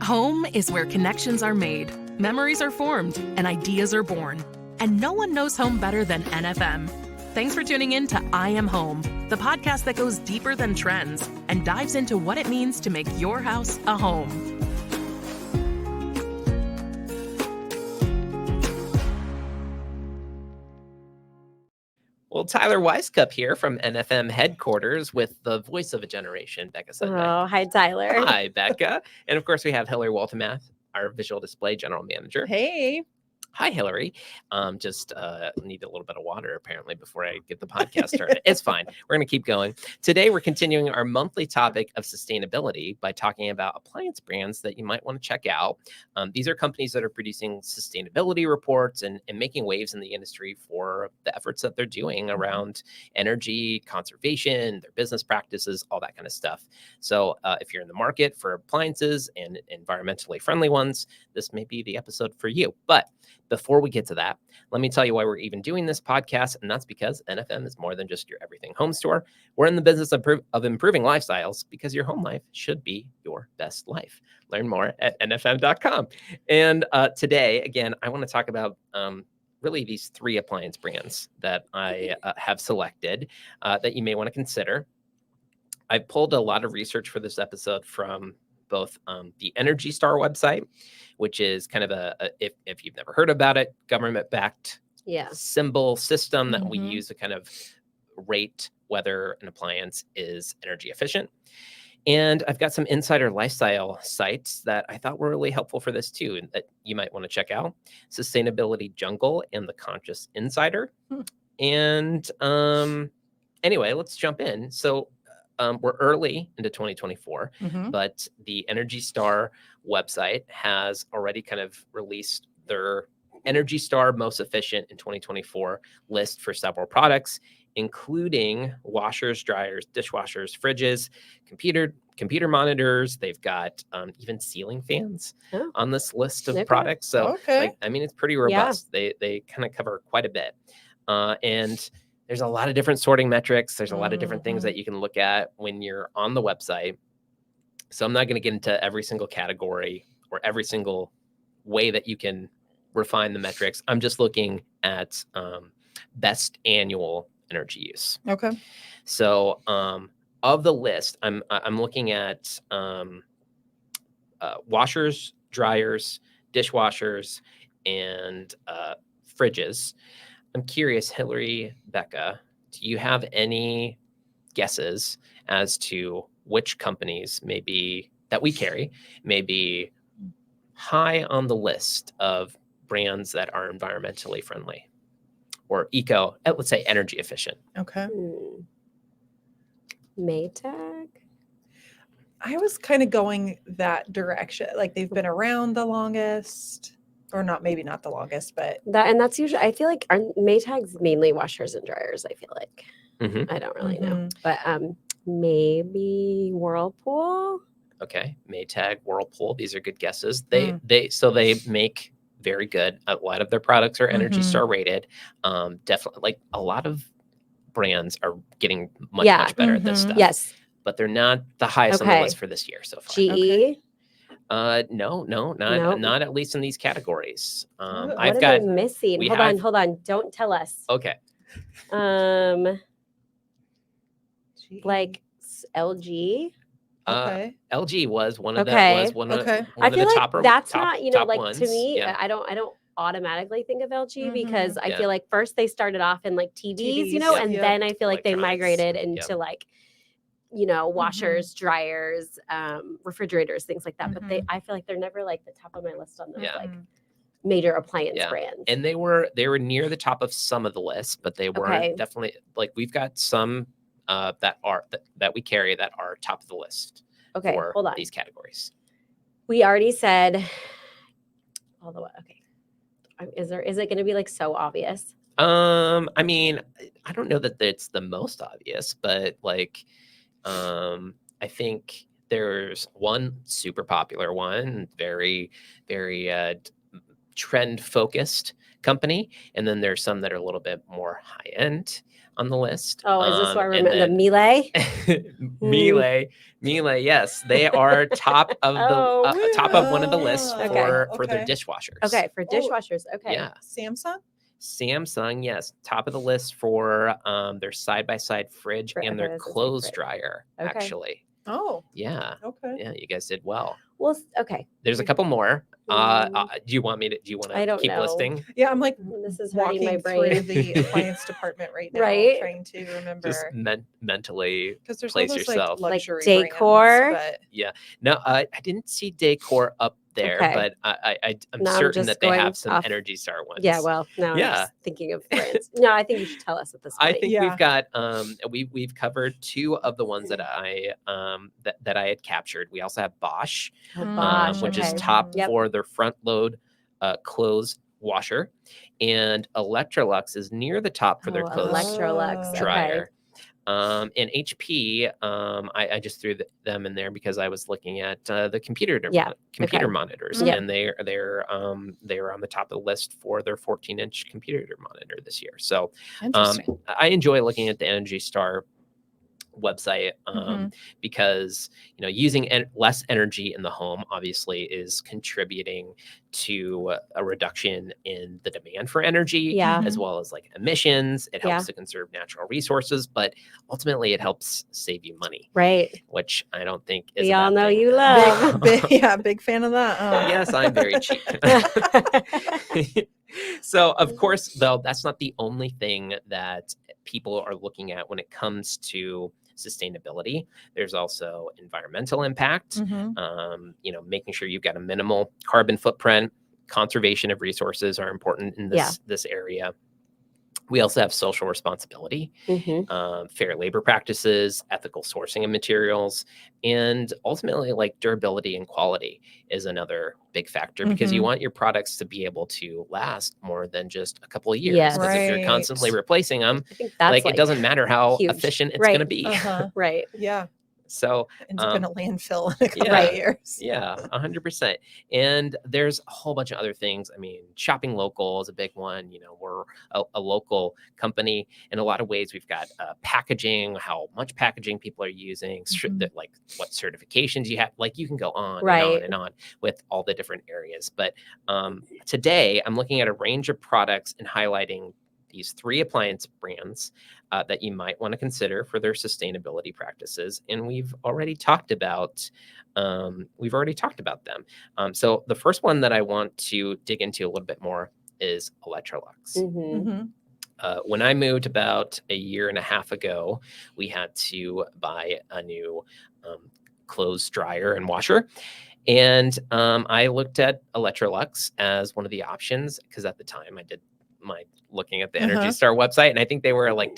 Home is where connections are made, memories are formed, and ideas are born. And no one knows home better than NFM. Thanks for tuning in to I Am Home, the podcast that goes deeper than trends and dives into what it means to make your house a home. Well, Tyler Weiskup here from NFM headquarters with the voice of a generation, Becca Sudbeck. Oh, hi, Tyler. Hi, Becca. And of course, we have Hilary Waltemath, our visual display general manager. Hey. Hi, Hilary. Just need a little bit of water, apparently, before I get the podcast started. It's fine. We're going to keep going. Today, we're continuing our monthly topic of sustainability by talking about appliance brands that you might want to check out. These are companies that are producing sustainability reports and making waves in the industry for the efforts that they're doing around energy conservation, their business practices, all that kind of stuff. So if you're in the market for appliances and environmentally friendly ones, this may be the episode for you. But before we get to that, let me tell you why we're even doing this podcast, and that's because NFM is more than just your everything home store. We're in the business of improving lifestyles because your home life should be your best life. Learn more at nfm.com. And today, again, I want to talk about really these three appliance brands that I have selected that you may want to consider. I pulled a lot of research for this episode from both the Energy Star website, which is kind of if you've never heard about it, government-backed symbol system that we use to kind of rate whether an appliance is energy efficient. And I've got some insider lifestyle sites that I thought were really helpful for this too, and that you might want to check out. Sustainability Jungle and The Conscious Insider. And anyway, let's jump in. So we're early into 2024, but the Energy Star website has already kind of released their Energy Star most efficient in 2024 list for several products, including washers, dryers, dishwashers, fridges, computer monitors. They've got even ceiling fans on this list of products. So, it's pretty robust. They kind of cover quite a bit. And there's a lot of different sorting metrics. There's a lot of different things that you can look at when you're on the website. So I'm not going to get into every single category or every single way that you can refine the metrics. I'm just looking at best annual energy use. Okay. So of the list, I'm looking at washers, dryers, dishwashers, and fridges. I'm curious, Hilary, Becca, do you have any guesses as to which companies that we carry may be high on the list of brands that are environmentally friendly or let's say energy efficient? Okay. Maytag? I was kind of going that direction. Like they've been around the longest. Or maybe not the longest, but that's usually, I feel like Maytag's mainly washers and dryers, I feel like. I don't really know. But maybe Whirlpool. Okay. Maytag, Whirlpool, these are good guesses. They make very good. A lot of their products are Energy Star rated. Definitely, like a lot of brands are getting much better at this stuff. Yes. But they're not the highest on the list for this year so far. GE? No, not at least in these categories. I've got missing. Hold on. Don't tell us. Okay. Like LG. LG was one of I feel like top that's top, not, top like ones. to me, Yeah. I don't automatically think of LG because I feel like first they started off in like TVs, and then I feel like they migrated into like washers, dryers, refrigerators, things like that. But I feel like they're never like the top of my list on those like major appliance brands. And they were near the top of some of the lists, but they were definitely like we've got some that we carry that are top of the list for these categories. We already said all the way. Okay. Is it going to be like so obvious? I don't know that it's the most obvious, but like I think there's one super popular one, very, very trend focused company. And then there's some that are a little bit more high end. on the list. Oh, is this what I remember? The Miele? Miele, yes, they are top of top of one of the lists for their dishwashers. Okay, for dishwashers. Okay. Yeah. Samsung, yes, top of the list for their side-by-side fridge and their clothes dryer, actually. Oh. Yeah. Okay. Yeah, you guys did well. Well, okay. There's a couple more. Do you want to keep listing? Yeah, I'm like this is hurting my walking brain. through the appliance department right now, trying to remember. Just mentally because there's place all those, yourself. like luxury decor. brands, but yeah. No, I didn't see decor up there, but I'm certain that they have some Energy Star ones. Yeah, well, now I'm just thinking of brands. No, I think you should tell us at this point. I think we've got we've covered two of the ones that I that I had captured. We also have Bosch, which is top for their front load clothes washer, and Electrolux is near the top for their clothes dryer. And HP, I just threw them in there because I was looking at the computer monitors, and they're on the top of the list for their 14-inch computer monitor this year. So I enjoy looking at the Energy Star website because using less energy in the home obviously is contributing to a reduction in the demand for energy, as well as like emissions. It helps to conserve natural resources, but ultimately it helps save you money, right? Which I don't think is we all know you love. Big fan of that. Yes, I'm very cheap. So of course, though, that's not the only thing that people are looking at when it comes to sustainability. There's also environmental impact, making sure you've got a minimal carbon footprint. Conservation of resources are important in this area. We also have social responsibility, fair labor practices, ethical sourcing of materials, and ultimately like durability and quality is another big factor because you want your products to be able to last more than just a couple of years. Because if you're constantly replacing them, it doesn't matter how efficient it's going to be. Right. Yeah. So ends up in a landfill in a couple of years. Yeah, 100%. And there's a whole bunch of other things. I mean, shopping local is a big one. We're a local company in a lot of ways. We've got packaging, how much packaging people are using, like what certifications you have. Like you can go on and on and on with all the different areas. But today I'm looking at a range of products and highlighting these 3 appliance brands that you might want to consider for their sustainability practices. And we've already talked about them. So the first one that I want to dig into a little bit more is Electrolux. When I moved about a year and a half ago, we had to buy a new clothes dryer and washer. And I looked at Electrolux as one of the options because at the time I did my looking at the Energy Star website, and I think they were like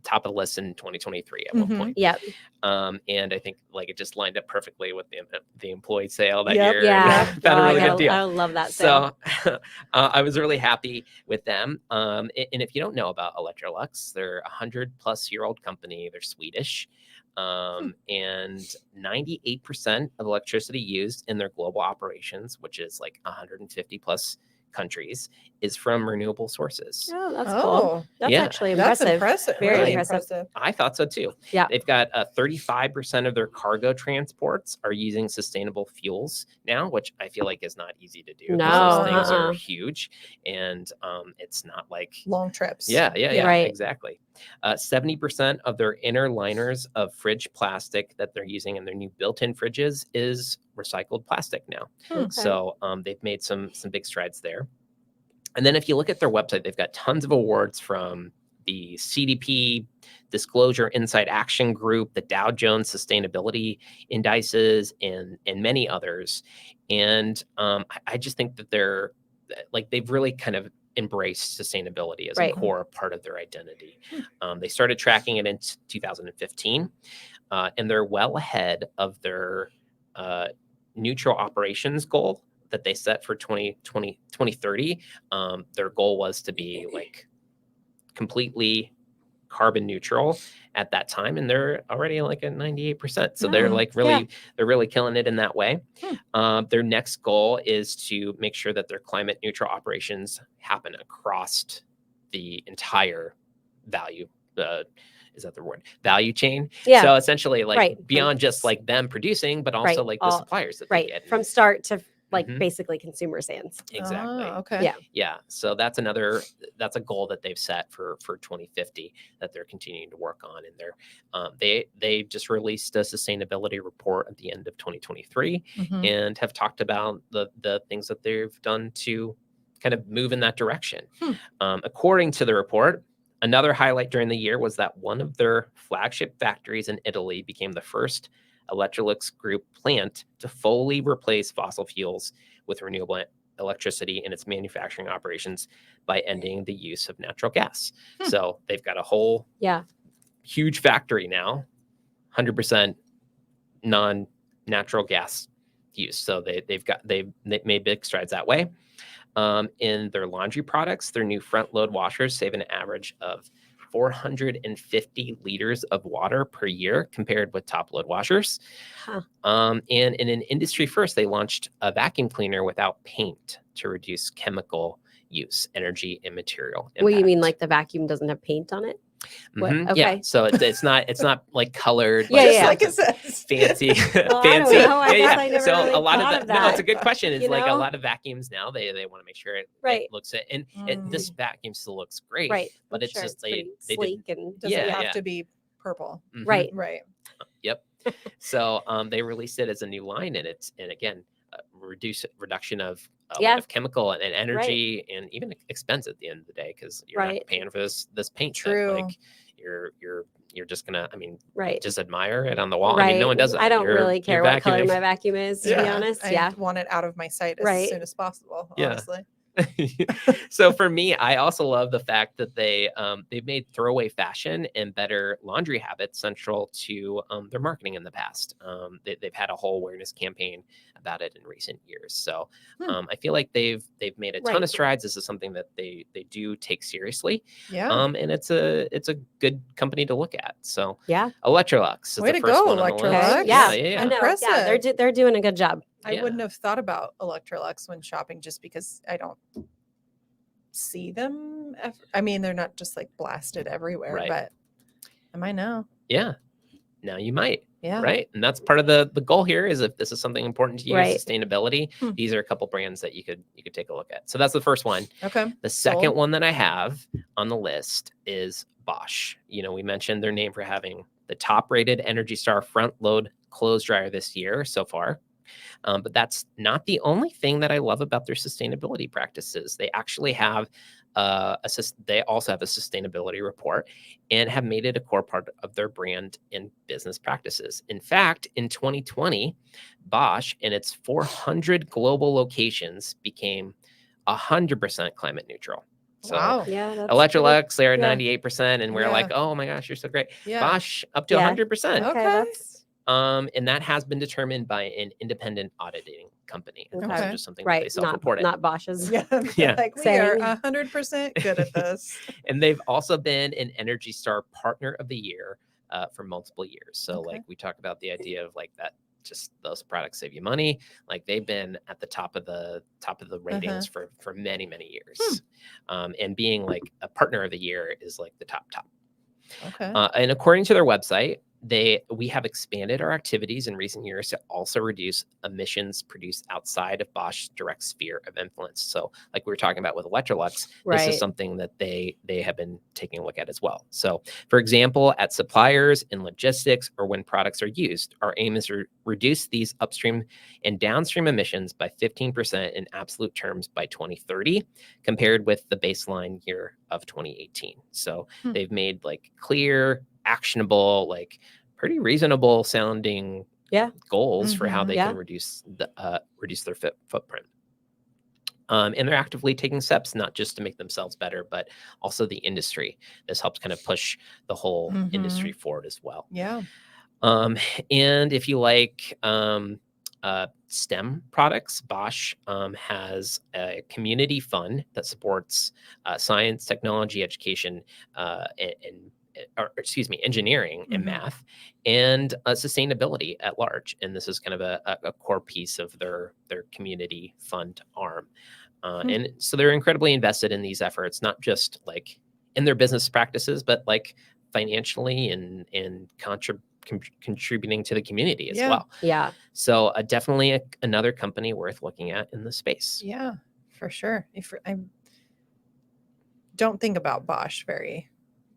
top of the list in 2023 at one point. Yep. And I think like it just lined up perfectly with the employee sale that year. Yeah. Found a really good deal. I love that sale. So I was really happy with them. And if you don't know about Electrolux, they're a 100-plus-year-old company. They're Swedish. And 98% of electricity used in their global operations, which is like 150 plus countries, is from renewable sources. Oh, that's cool. That's actually impressive. That's impressive. Very really impressive. I thought so too. Yeah. They've got 35% of their cargo transports are using sustainable fuels now, which I feel like is not easy to do. No, those things are huge, and it's not like long trips. Yeah, right. Exactly. 70% of their inner liners of fridge plastic that they're using in their new built-in fridges is recycled plastic now. Okay. So they've made some big strides there. And then if you look at their website, they've got tons of awards from the CDP, Disclosure Insight Action Group, the Dow Jones Sustainability Indices, and many others. And I just think that they've really kind of embraced sustainability as a core part of their identity. They started tracking it in 2015, and they're well ahead of their neutral operations goal that they set for 2030. Their goal was to be like completely carbon neutral at that time, and they're already like at 98%. So they're like they're really killing it in that way. Their next goal is to make sure that their climate neutral operations happen across the entire value is that the word? Value chain. Yeah. So essentially like Right. beyond just like them producing, but also Right. like the suppliers that they get. From start to like basically consumers' hands. Exactly. Okay. Yeah. So that's a goal that they've set for 2050 that they're continuing to work on. And they just released a sustainability report at the end of 2023 and have talked about the things that they've done to kind of move in that direction. According to the report, another highlight during the year was that one of their flagship factories in Italy became the first Electrolux Group plant to fully replace fossil fuels with renewable electricity in its manufacturing operations by ending the use of natural gas. So they've got a whole huge factory now, 100% non-natural gas use. So they've made big strides that way. In their laundry products, their new front load washers save an average of 450 liters of water per year compared with top load washers. And in an industry first, they launched a vacuum cleaner without paint to reduce chemical use, energy, and material impact. Well, you mean like the vacuum doesn't have paint on it? Okay. Yeah. So it's not like colored. Like it says. Fancy. Well, fancy. I guess I never really a lot thought of of no, that. it's a good question. It's like a know? lot of vacuums now. They want to make sure it looks it, and this vacuum still looks great. Right. But it's just they sleek and doesn't have to be purple. Right. Yep. So they released it as a new line, and again reduction of a lot of chemical and energy and even expense at the end of the day, because you're not paying for this paint. True. That, like you're just gonna just admire it on the wall. Right. I mean, no one does that. I don't really care what color my vacuum is, to be honest. I want it out of my sight as soon as possible, honestly. So for me, I also love the fact that they've made throwaway fashion and better laundry habits central to their marketing in the past. They've had a whole awareness campaign about it in recent years. So I feel like they've made a ton of strides. This is something that they do take seriously. And it's a good company to look at. So Electrolux is way the to first go, one on the Electrolux. list. Yeah. Impressive. Yeah, they're doing a good job. I wouldn't have thought about Electrolux when shopping just because I don't see them. I mean, they're not just like blasted everywhere, but am I now? Yeah. Now you might. Yeah. Right. And that's part of the goal here is if this is something important to you, sustainability, these are a couple brands that you could take a look at. So that's the first one. Okay. The second one that I have on the list is Bosch. We mentioned their name for having the top rated Energy Star front load clothes dryer this year so far. But that's not the only thing that I love about their sustainability practices. They actually have they also have a sustainability report and have made it a core part of their brand and business practices. In fact, in 2020, Bosch and its 400 global locations became 100% climate neutral. So Electrolux, they're at 98%, and we're like, oh my gosh, you're so great. Bosch up to 100%. Okay. And that has been determined by an independent auditing company. And that's just something that they self-reported. Not Bosch's. Like we are 100% good at this. And they've also been an Energy Star Partner of the Year for multiple years. So like we talk about the idea of like that, just those products save you money. Like they've been at the top of the ratings for many, many years. And being like a Partner of the Year is like the top. Okay. And according to their website, we have expanded our activities in recent years to also reduce emissions produced outside of Bosch's direct sphere of influence. So like we were talking about with Electrolux, this is something that they have been taking a look at as well. So for example, at suppliers, in logistics, or when products are used, our aim is to reduce these upstream and downstream emissions by 15% in absolute terms by 2030, compared with the baseline year of 2018. So they've made like clear, actionable, like pretty reasonable sounding goals for how they can reduce their footprint. And they're actively taking steps, not just to make themselves better, but also the industry. This helps kind of push the whole industry forward as well. Yeah. And if you like STEM products, Bosch has a community fund that supports science, technology, education, engineering and math, and sustainability at large. And this is kind of a core piece of their community fund arm. And so they're incredibly invested in these efforts, not just like in their business practices, but like financially and contributing to the community as Yeah. well. Yeah. So definitely another company worth looking at in the space. Yeah, for sure. I don't think about Bosch very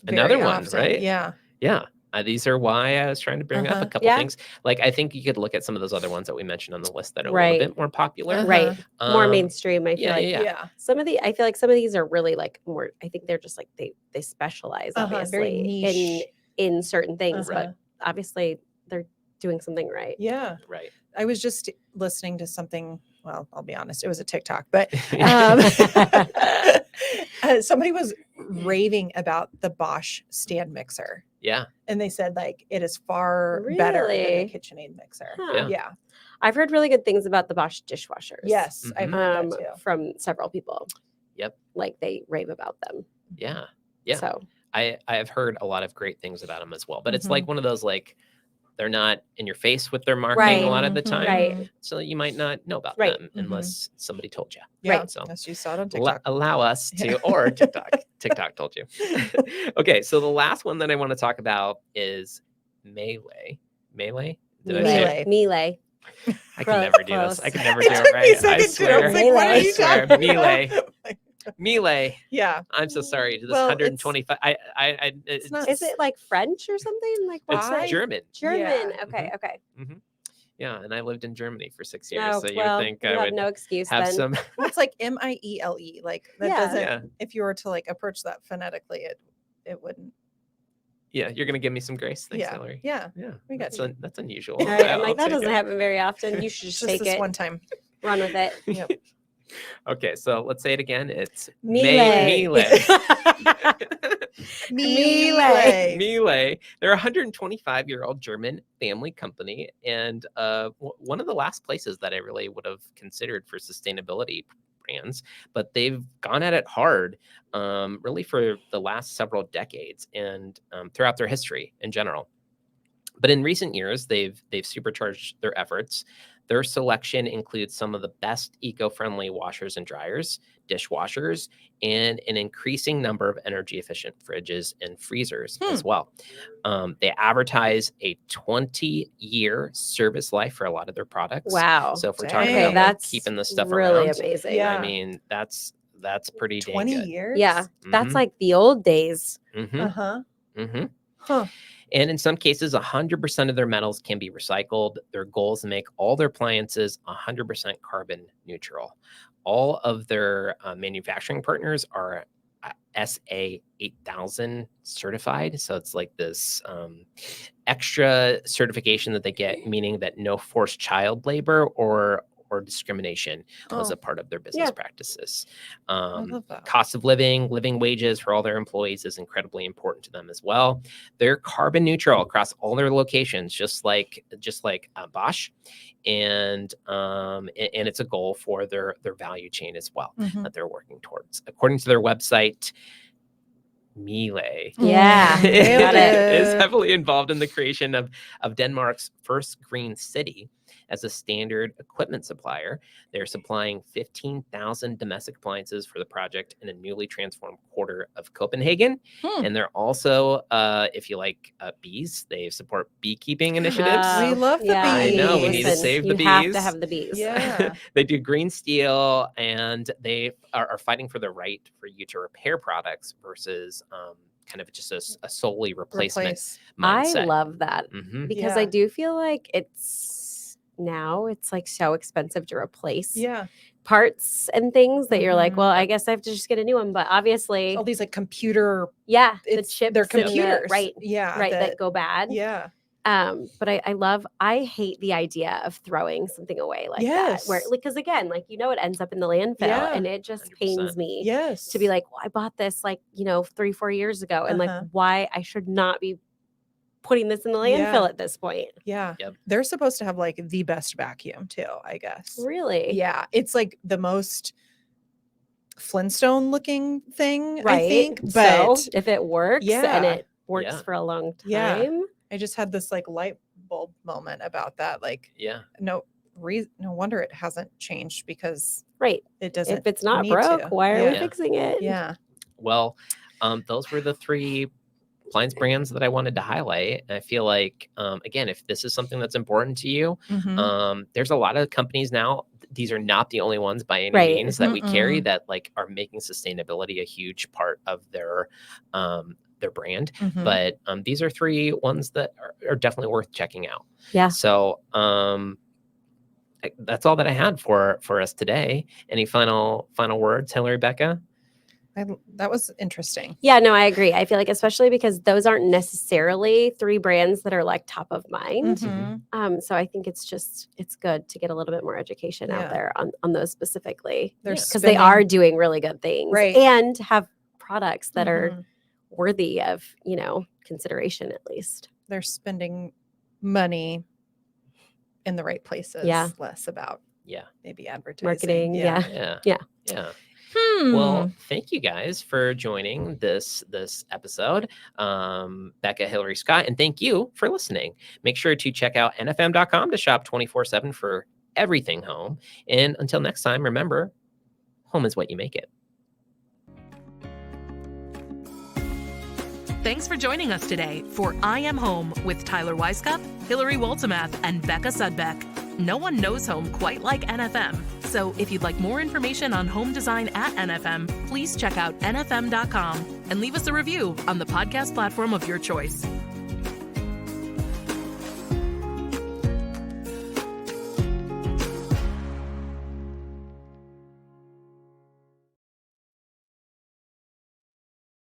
Another one, often. right? Yeah. Yeah. These are why I was trying to bring up a couple Yeah. things. Like, I think you could look at some of those other ones that we mentioned on the list that are a Right. little bit more popular. Right. More Um, mainstream. I feel like yeah. I feel like some of these are really like more, I think they're just like they specialize Very obviously niche. in certain things, Right. but obviously they're doing something right. Yeah. Right. I was just listening to something. Well, I'll be honest, it was a TikTok, but somebody was raving about the Bosch stand mixer. Yeah. And they said like it is far better than Really? the KitchenAid mixer. Huh. Yeah. I've heard really good things about the Bosch dishwashers. Yes, I've heard that too. From several people. Yep. Like they rave about them. Yeah. Yeah. So I have heard a lot of great things about them as well. But it's like one of those, like, they're not in your face with their marketing a lot of the time. Right. So you might not know about Right. them unless somebody told you. Yeah. Right. So Unless you saw it on TikTok. allow us to, or TikTok. TikTok told you. Okay. So the last one that I want to talk about is Melee. Melee? Did I say it? Melee. I can never do this. I can never do it Took me a right. I second too. I swear. was like, what are I you swear. talking Melee. about? Melee. Yeah. I'm so sorry. This Well, 125. It's not- Is it like French or something? Like what's I- it? German. German. Yeah. Okay. Mhm. Okay. Yeah, and I lived in Germany for 6 years, No, so you well, would think you I have would no excuse have then. some. Well, it's like Miele. Like that Yeah. doesn't. Yeah, If you were to like approach that phonetically, it wouldn't. yeah. You're gonna give me some grace, thanks, Yeah. Hilary. Yeah. Yeah, We got that's unusual. All right. I'm I'll like, that take doesn't it. happen very often. You should just Just take this it, one time. run with it. Yep. Okay, so let's say it again. It's Melee. Melee. Melee. Melee. They're a 125-year-old German family company, and one of the last places that I really would have considered for sustainability brands, but they've gone at it hard, really for the last several decades and throughout their history in general. But in recent years, they've supercharged their efforts. Their selection includes some of the best eco-friendly washers and dryers, dishwashers, and an increasing number of energy-efficient fridges and freezers as well. They advertise a 20-year service life for a lot of their products. Wow. So if we're Dang. talking Okay, about like, that's keeping the stuff really around, amazing. Yeah. I mean, that's pretty dang 20 good. years. Yeah. That's Mhm. like the old days. Uh-huh. Mm-hmm. Huh. And in some cases, 100% of their metals can be recycled. Their goal is to make all their appliances 100% carbon neutral. All of their manufacturing partners are SA 8000 certified. So it's like this extra certification that they get, meaning that no forced child labor or discrimination was a part of their business practices. I love that. Cost of living wages for all their employees is incredibly important to them as well. They're carbon neutral across all their locations, just like Bosch, and it's a goal for their value chain as well that they're working towards. According to their website, Melee Yeah. Got it. is heavily involved in the creation of Denmark's first green city. As a standard equipment supplier, they're supplying 15,000 domestic appliances for the project in a newly transformed quarter of Copenhagen. And they're also, if you like bees, they support beekeeping initiatives. We love the bees. I know, we need to Listen, save the you have bees. to have the bees. Yeah. They do green steel, and they are fighting for the right for you to repair products versus kind of just a solely replacement mindset. I love that Mhm. because I do feel like it's like so expensive to replace parts and things that you're like, well, I guess I have to just get a new one. But obviously, All these like computer. the It's chips, they're and the- computers. right? Yeah. Right, that go bad. Yeah. But I hate the idea of throwing something away like that. Where, because again, like, it ends up in the landfill and it just 100%. pains me Yes. to be like, well, I bought this like, 3-4 years ago. And like, why I should not be putting this in the landfill at this point. Yeah. Yep. They're supposed to have like the best vacuum too, I guess. Really? Yeah. It's like the most Flintstone looking thing, Right. I think. So But if it works and it works for a long time. Yeah. I just had this like light bulb moment about that. Like, no wonder it hasn't changed because it doesn't. If it's not need broke, to. why are we fixing it? Yeah. Well, those were the three appliance brands that I wanted to highlight. I feel like, again, if this is something that's important to you, there's a lot of companies now. These are not the only ones by any means that we carry that like are making sustainability a huge part of their brand. But these are 3 ones that are definitely worth checking out. Yeah. So that's all that I had for us today. Any final words, Hilary, Becca? That was interesting. Yeah, no, I agree. I feel like especially because those aren't necessarily 3 brands that are like top of mind. So I think it's good to get a little bit more education out there on those specifically, because they are doing really good things and have products that are worthy of, consideration at least. They're spending money in the right places. Less about maybe advertising. Marketing. Yeah. Well, thank you guys for joining this episode, Becca, Hilary, Scott, and thank you for listening. Make sure to check out nfm.com to shop 24/7 for everything home. And until next time, remember, home is what you make it. Thanks for joining us today for I Am Home with Tyler Weisskopf, Hilary Woltemath, and Becca Sudbeck. No one knows home quite like NFM. So if you'd like more information on home design at NFM, please check out nfm.com and leave us a review on the podcast platform of your choice.